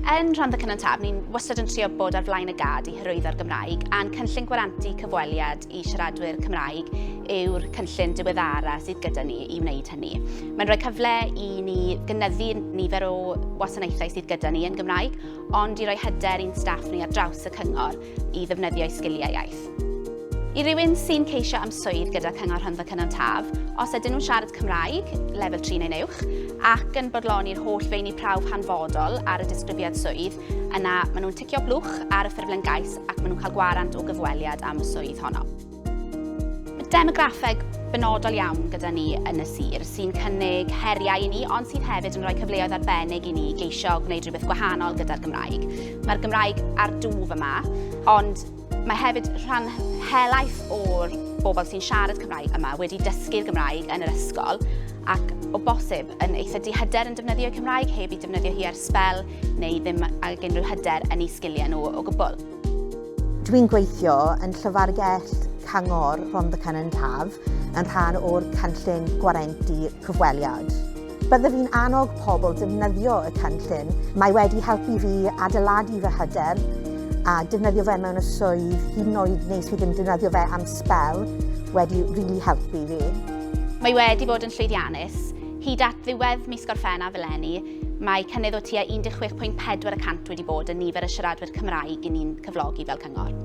Yn Rhondda Cynon Taf, ni'n wastad yn trio bod ar flaen y gad i hyrwyddo'r Gymraeg, a'n cynllun gwarantu cyfweliad i siaradwyr Cymraeg yw'r cynllun diweddara sydd gyda ni i wneud hynny. Mae'n rhoi cyfle i ni gynyddu nifer o wasanaethau sydd gyda ni yn Gymraeg, ond i roi hyder i'n staff ni ar draws y cyngor i ddefnyddio sgiliau iaith. I rywun sy'n ceisio am swydd gyda Cyngor Rhondda Cynon Taf, os ydyn nhw'n siarad Cymraeg, lefel 3 neu uwch, ac yn bodloni'r holl feini prawf hanfodol ar y disgrifiad swydd, yna maen nhw'n ticio blwch ar y ffurflen gais ac maen nhw'n cael gwarant o gyfweliad am y swydd honno. Mae demograffeg benodol iawn gyda ni yn y sir sy'n cynnig heriau i ni, ond sydd hefyd yn rhoi cyfleoedd arbennig i ni geisio gwneud rhywbeth gwahanol gyda'r Gymraeg. Mae'r Gymraeg ar dwf yma, ond mae hefyd rhan helaeth o'r bobl sy'n siarad Cymraeg yma wedi dysgu'r Gymraeg yn yr ysgol ac o bosib yn eitha dihyder yn defnyddio Cymraeg heb i defnyddio hi ar sbel neu ddim ag unrhyw hyder yn ei sgiliau nhw o gwbl. Dwi'n gweithio yn llyfrgell Cyngor Rhondda Cynon Taf yn rhan o'r cynllun gwarantu cyfweliad. Byddai fi'n annog pobl defnyddio y cynllun. Mae wedi helpu fi adeiladu fy hyder a defnyddio fe mewn y swydd, hyd yn oed nes fi ddim defnyddio fe am sbel, wedi rili helpu fi. Mae wedi bod yn llwyddiannus. Hyd at ddiwedd mis Gorffennaf eleni, mae cynnydd o tua 16.4% wedi bod yn nifer y siaradwyr Cymraeg i ni'n cyflogi fel cyngor.